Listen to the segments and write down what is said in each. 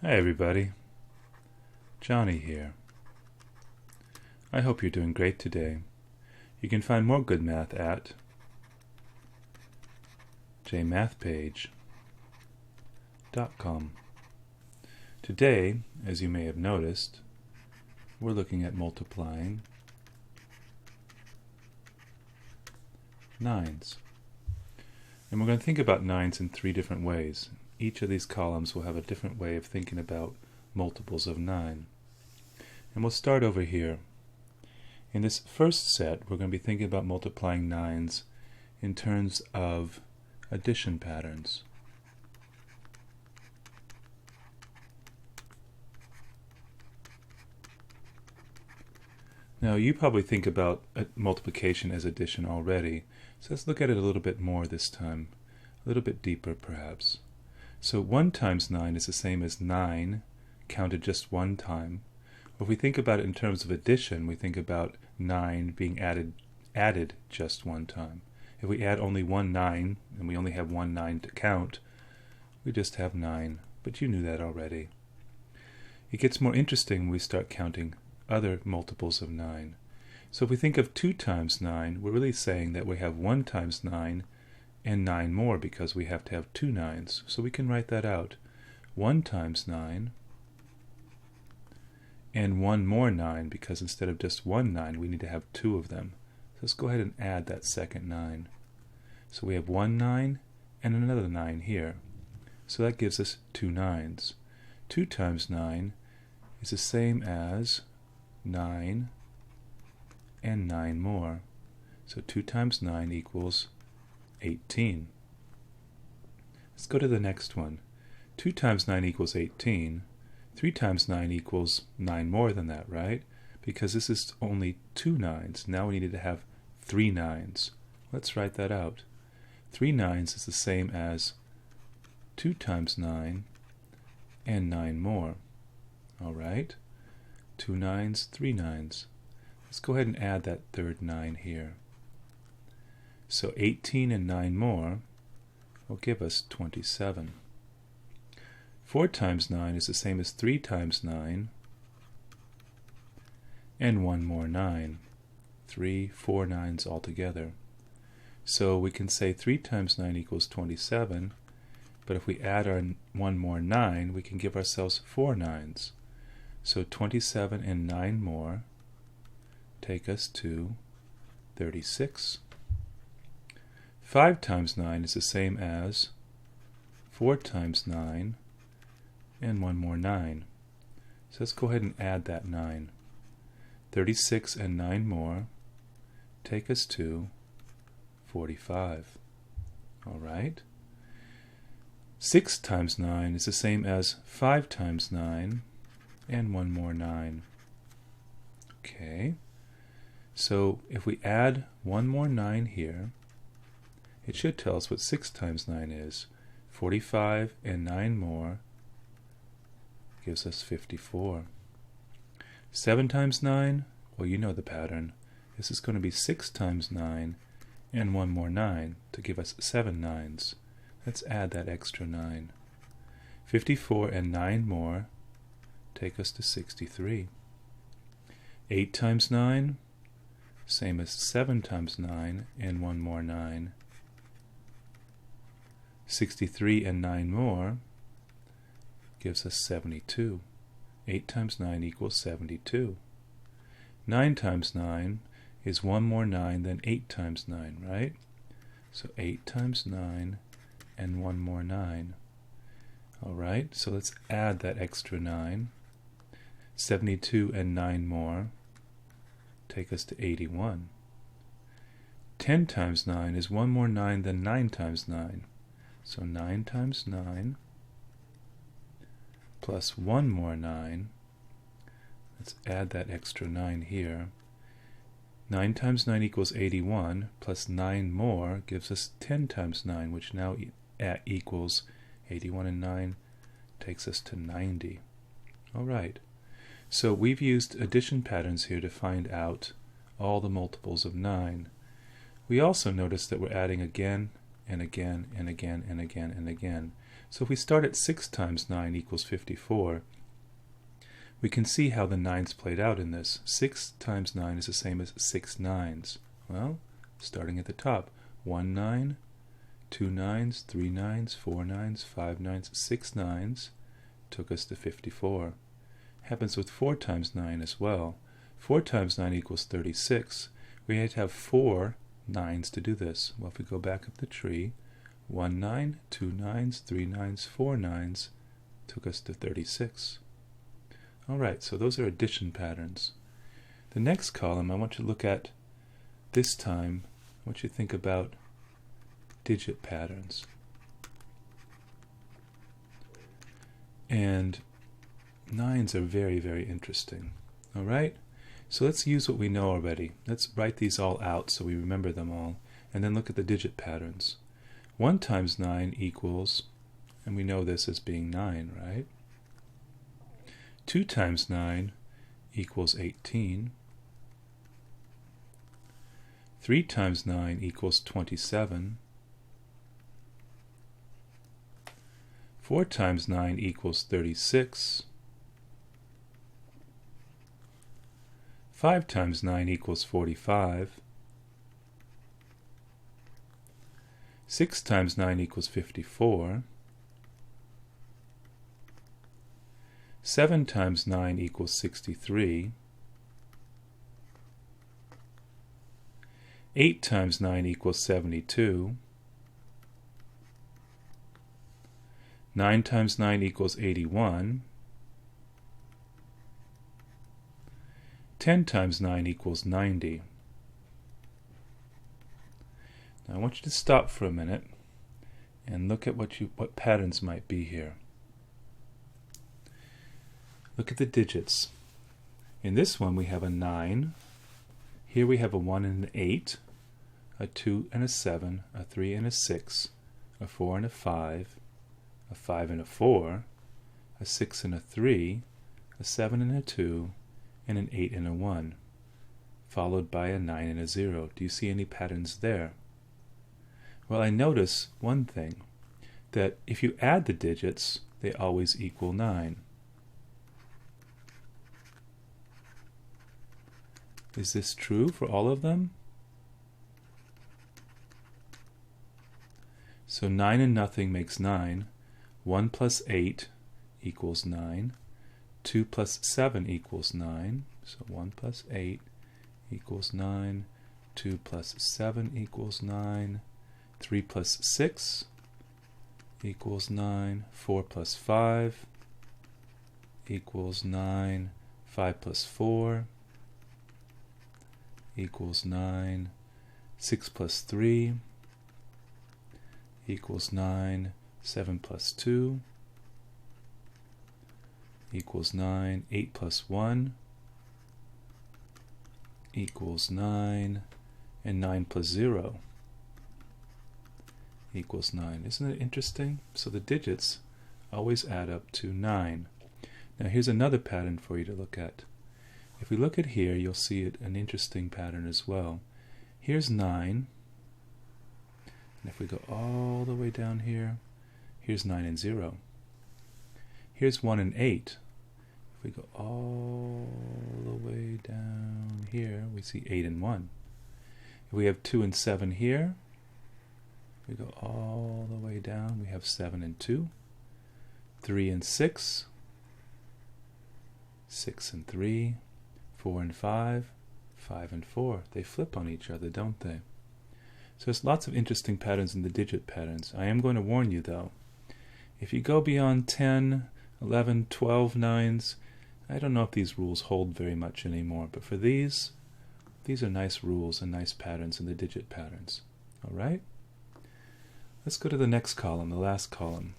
Hi everybody, Johnny here. I hope you're doing great today. You can find more good math at jmathpage.com. Today, as you may have noticed, we're looking at multiplying 9's. And we're going to think about 9's in three different ways. Each of these columns will have a different way of thinking about multiples of 9. And we'll start over here. In this first set, we're going to be thinking about multiplying 9's in terms of addition patterns. Now, you probably think about multiplication as addition already, so let's look at it a little bit more this time, a little bit deeper perhaps. So 1 times 9 is the same as 9 counted just one time. If we think about it in terms of addition, we think about 9 being added just one time. If we add only one 9, and we only have one 9 to count, we just have 9, but you knew that already. It gets more interesting when we start counting other multiples of 9. So if we think of 2 times 9, we're really saying that we have 1 times 9 and 9 more because we have to have 2 9's. So we can write that out. 1 times 9 and 1 more 9, because instead of just one 9 we need to have 2 of them. So let's go ahead and add that second 9. So we have 1 9 and another 9 here. So that gives us 2 9's. 2 times 9 is the same as 9 and 9 more. So 2 times 9 equals 18. Let's go to the next one. 2 times 9 equals 18. 3 times 9 equals 9 more than that, right? Because this is only 2 9's. Now we needed to have 3 9's. Let's write that out. 3 9's is the same as 2 times 9 and 9 more. All right? 2 9's, 3 9's. Let's go ahead and add that third 9 here. So 18 and 9 more will give us 27. 4 times 9 is the same as 3 times 9 and 1 more 9. 4 9's altogether. So we can say 3 times 9 equals 27, but if we add our 1 more 9, we can give ourselves 4 9's. So 27 and 9 more take us to 36. 5 times 9 is the same as 4 times 9 and 1 more 9. So let's go ahead and add that 9. 36 and 9 more take us to 45. All right. 6 times 9 is the same as 5 times 9 and 1 more 9. Okay. So if we add 1 more 9 here, it should tell us what 6 times 9 is. 45 and 9 more gives us 54. 7 times 9, well, you know the pattern. This is going to be 6 times 9 and 1 more 9 to give us 7 9's. Let's add that extra 9. 54 and 9 more take us to 63. 8 times 9, same as 7 times 9 and 1 more 9. 63 and 9 more gives us 72. 8 times 9 equals 72. 9 times 9 is 1 more 9 than 8 times 9, right? So 8 times 9 and 1 more 9. All right, so let's add that extra 9. 72 and 9 more take us to 81. 10 times 9 is 1 more 9 than 9 times 9. So 9 times 9 plus 1 more 9. Let's add that extra 9 here. 9 times 9 equals 81, plus 9 more gives us 10 times 9, which now equals 81 and 9 takes us to 90. All right. So we've used addition patterns here to find out all the multiples of 9. We also notice that we're adding again and again and again and again and again. So if we start at 6 times 9 equals 54, we can see how the 9's played out in this. 6 times 9 is the same as 6 9's. Well, starting at the top, 1 9, 2 9's, 3 9's, 4 9's, 5 9's, 6 9's took us to 54. Happens with 4 times 9 as well. 4 times 9 equals 36. We had to have 4 9's to do this. Well, if we go back up the tree, 1 9, 2 9's, 3 9's, 4 9's took us to 36. Alright, so those are addition patterns. The next column I want you to look at this time. I want you to think about digit patterns. And 9's are very, very interesting. Alright? So let's use what we know already. Let's write these all out so we remember them all, and then look at the digit patterns. 1 times 9 equals, and we know this as being 9, right? 2 times 9 equals 18. 3 times 9 equals 27. 4 times 9 equals 36. 5 times 9 equals 45. 6 times 9 equals 54. 7 times 9 equals 63. 8 times 9 equals 72. 9 times 9 equals 81. 10 times 9 equals 90. Now I want you to stop for a minute and look at what patterns might be here. Look at the digits. In this one we have a 9. Here we have a 1 and an 8, a 2 and a 7, a 3 and a 6, a 4 and a 5, a 5 and a 4, a 6 and a 3, a 7 and a 2, and an 8 and a 1, followed by a 9 and a 0. Do you see any patterns there? Well, I notice one thing, that if you add the digits, they always equal 9. Is this true for all of them? So 9 and nothing makes 9. 1 plus 8 equals 9. 2 plus 7 equals 9. So 1 plus 8 equals 9. 2 plus 7 equals 9. 3 plus 6 equals 9. 4 plus 5 equals 9. 5 plus 4 equals 9. 6 plus 3 equals 9. 7 plus 2 equals 9. 8 plus 1 equals 9. And 9 plus 0 equals 9. Isn't it interesting? So the digits always add up to 9. Now here's another pattern for you to look at. If we look at here, you'll see an interesting pattern as well. Here's 9. And if we go all the way down here, here's 9 and 0. Here's 1 and 8. If we go all the way down here, we see 8 and 1. If we have 2 and 7 here, we go all the way down, we have 7 and 2. 3 and 6. 6 and 3. 4 and 5. 5 and 4. They flip on each other, don't they? So there's lots of interesting patterns in the digit patterns. I am going to warn you though, if you go beyond 10, 11, 12 9's, I don't know if these rules hold very much anymore, but for these are nice rules and nice patterns in the digit patterns. Alright? Let's go to the next column, the last column.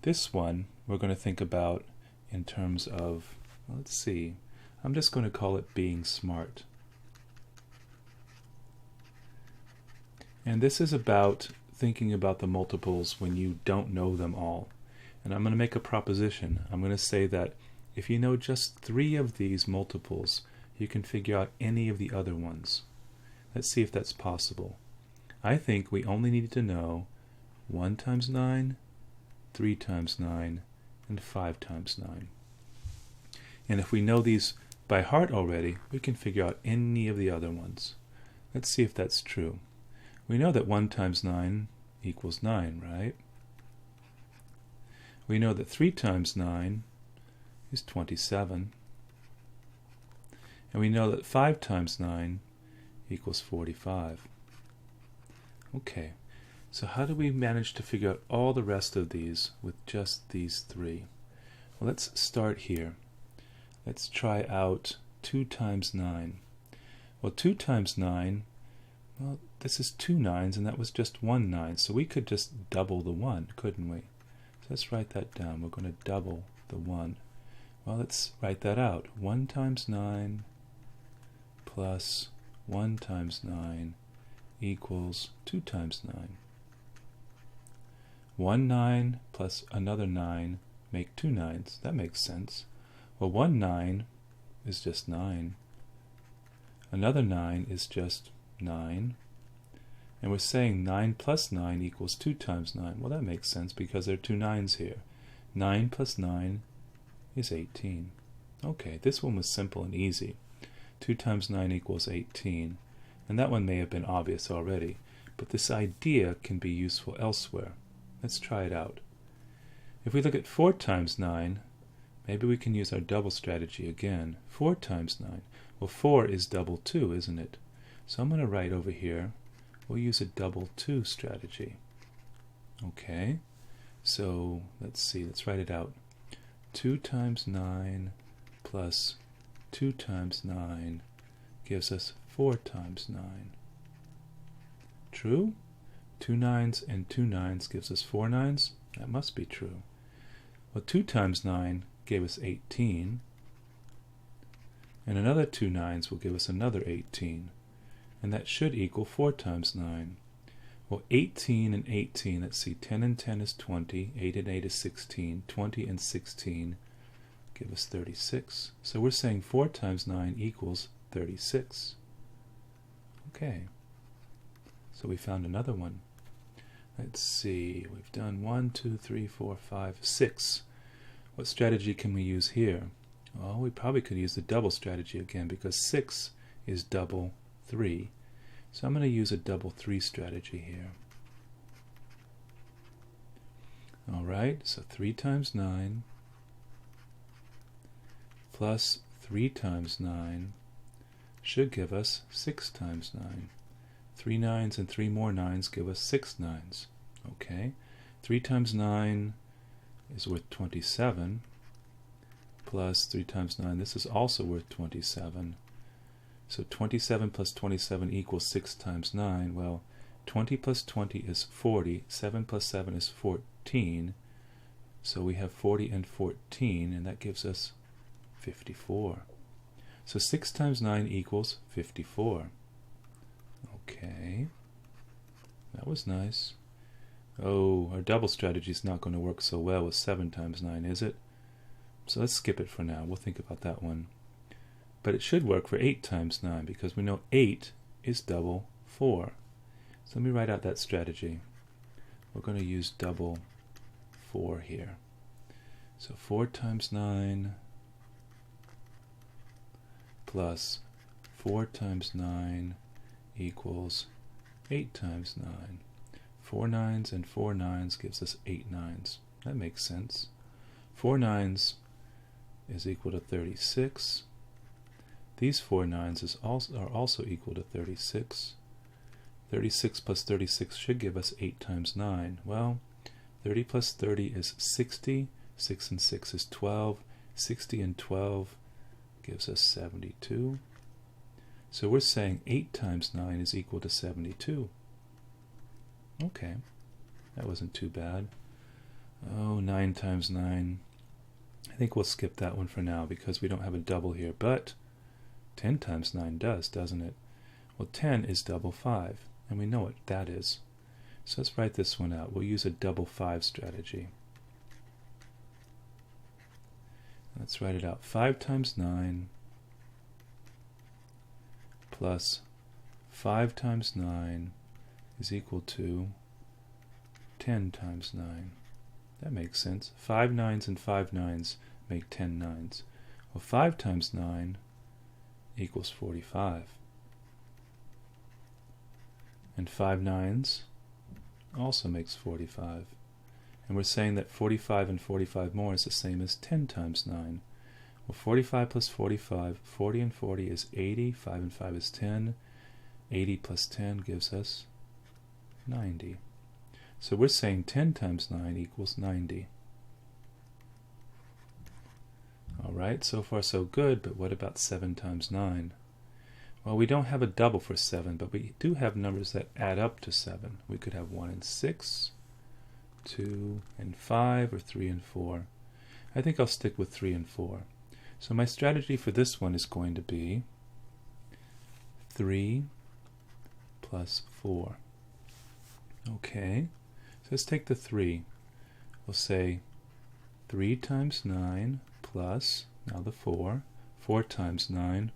This one we're going to think about in terms of, let's see, I'm just going to call it being smart. And this is about thinking about the multiples when you don't know them all. And I'm going to make a proposition. I'm going to say that if you know just 3 of these multiples, you can figure out any of the other ones. Let's see if that's possible. I think we only needed to know 1 times 9, 3 times 9, and 5 times 9. And if we know these by heart already, we can figure out any of the other ones. Let's see if that's true. We know that 1 times 9 equals 9, right? We know that 3 times 9 is 27. And we know that 5 times 9 equals 45. Okay, so how do we manage to figure out all the rest of these with just these three? Well, let's start here. Let's try out 2 times 9. Well, 2 times 9, well, this is 2 9s, and that was just 1 9, so we could just double the 1, couldn't we? So let's write that down. We're going to double the 1. Well, let's write that out. 1 times 9 plus 1 times 9 equals 2 times 9. 1 9 plus another 9 make 2 9s. That makes sense. Well, 1 9 is just 9. Another 9 is just 9. And we're saying 9 plus 9 equals 2 times 9. Well, that makes sense because there are 2 9s here. 9 plus 9 is 18. Okay, this one was simple and easy. 2 times 9 equals 18. And that one may have been obvious already, but this idea can be useful elsewhere. Let's try it out. If we look at 4 times 9, maybe we can use our double strategy again. 4 times 9. Well, 4 is double 2, isn't it? So I'm going to write over here, we'll use a double 2 strategy. Okay, so let's see, let's write it out. 2 times 9 plus 2 times 9 gives us 4 times 9. True? 2 9s and 2 9s gives us 4 9s? That must be true. Well, 2 times 9 gave us 18, and another 2 9s will give us another 18, and that should equal 4 times 9. Well, 18 and 18, let's see, 10 and 10 is 20, 8 and 8 is 16, 20 and 16 give us 36. So we're saying 4 times 9 equals 36. Okay, so we found another one. Let's see, we've done 1, 2, 3, 4, 5, 6. What strategy can we use here? Well, we probably could use the double strategy again because 6 is double 3. So I'm going to use a double 3 strategy here. Alright, so 3 times 9 plus 3 times 9 should give us 6 times 9. 3 9s and 3 more 9s give us 6 9s. Okay, 3 times 9 is worth 27, plus 3 times 9, this is also worth 27. So 27 plus 27 equals 6 times 9. Well, 20 plus 20 is 40, 7 plus 7 is 14, so we have 40 and 14, and that gives us 54. So 6 times 9 equals 54. Okay, that was nice. Oh, our double strategy is not going to work so well with 7 times 9, is it? So let's skip it for now. We'll think about that one. But it should work for 8 times 9 because we know 8 is double 4. So let me write out that strategy. We're going to use double 4 here. So 4 times 9 plus 4 times 9 equals 8 times 9. 4 9s and 4 9s gives us 8 9s. That makes sense. 4 9s is equal to 36. These 4 9s are also equal to 36. 36 plus 36 should give us 8 times 9. Well, 30 plus 30 is 60. 6 and 6 is 12. 60 and 12 gives us 72. So we're saying 8 times 9 is equal to 72. Okay, that wasn't too bad. Oh, 9 times 9. I think we'll skip that one for now because we don't have a double here, but 10 times 9 does, doesn't it? Well, 10 is double 5, and we know what that is. So let's write this one out. We'll use a double 5 strategy. Let's write it out. 5 times 9 plus 5 times 9 is equal to 10 times 9. That makes sense. 5 9's and 5 9's make 10 9's. Well, 5 times 9 equals 45. And 5 9's also makes 45. And we're saying that 45 and 45 more is the same as 10 times 9. Well, 45 plus 45, 40 and 40 is 80. 5 and 5 is 10. 80 plus 10 gives us 90. So we're saying 10 times 9 equals 90. Alright, so far so good, but what about 7 times 9? Well, we don't have a double for 7, but we do have numbers that add up to 7. We could have 1 and 6, 2 and 5, or 3 and 4. I think I'll stick with 3 and 4. So my strategy for this one is going to be 3 plus 4. Okay, so let's take the 3. We'll say 3 times 9 plus, now the 4, 4 times 9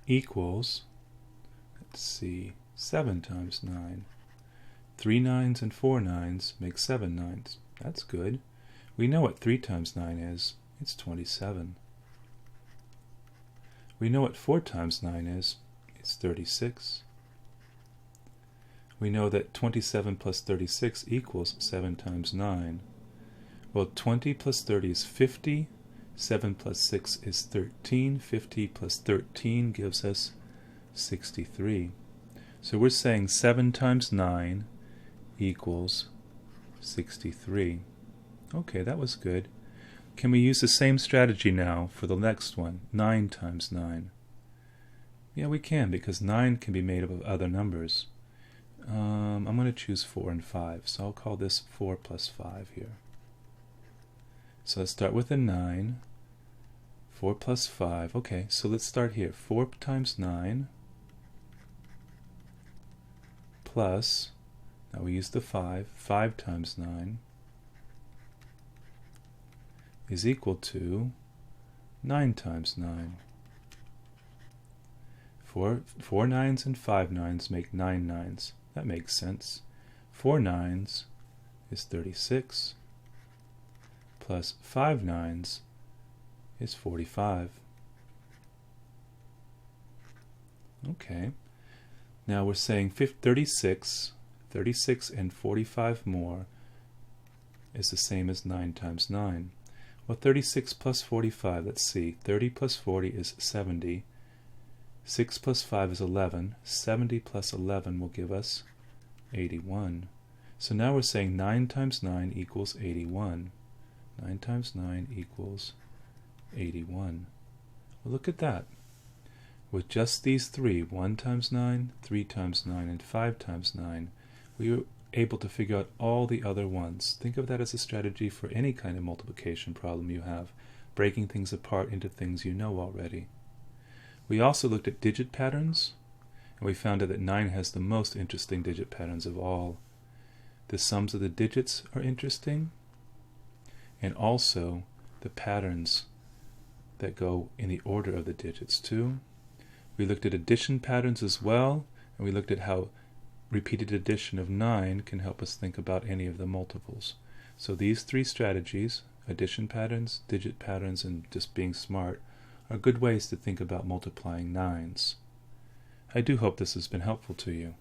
equals, let's see, 7 times 9. 3 9's and 4 9's make 7 9's. That's good. We know what 3 times 9 is. It's 27. We know what 4 times 9 is. It's 36. We know that 27 plus 36 equals 7 times 9. Well, 20 plus 30 is 50. 7 plus 6 is 13. 50 plus 13 gives us 63. So we're saying 7 times 9 equals 63. Okay, that was good. Can we use the same strategy now for the next one? 9 times 9. Yeah, we can, because 9 can be made up of other numbers. I'm going to choose 4 and 5, so I'll call this 4 plus 5 here. So let's start with a 9. 4 plus 5. Okay, so let's start here. 4 times 9 plus, now we use the 5. 5 times 9 is equal to 9 times 9. 4 9's and 5 9's make 9 9's. That makes sense. 4 9's is 36, plus 5 9's is 45. Okay. Now we're saying 36 and 45 more is the same as 9 times 9. Well, 36 plus 45, let's see. 30 plus 40 is 70. 6 plus 5 is 11. 70 plus 11 will give us 81. So now we're saying 9 times 9 equals 81. 9 times 9 equals 81. Well, look at that. With just these three, 1 times 9, 3 times 9, and 5 times 9, we were able to figure out all the other ones. Think of that as a strategy for any kind of multiplication problem you have, breaking things apart into things you know already. We also looked at digit patterns, and we found out that 9 has the most interesting digit patterns of all. The sums of the digits are interesting, and also the patterns that go in the order of the digits too. We looked at addition patterns as well, and we looked at how repeated addition of 9 can help us think about any of the multiples. So these three strategies, addition patterns, digit patterns, and just being smart, are good ways to think about multiplying 9's. I do hope this has been helpful to you.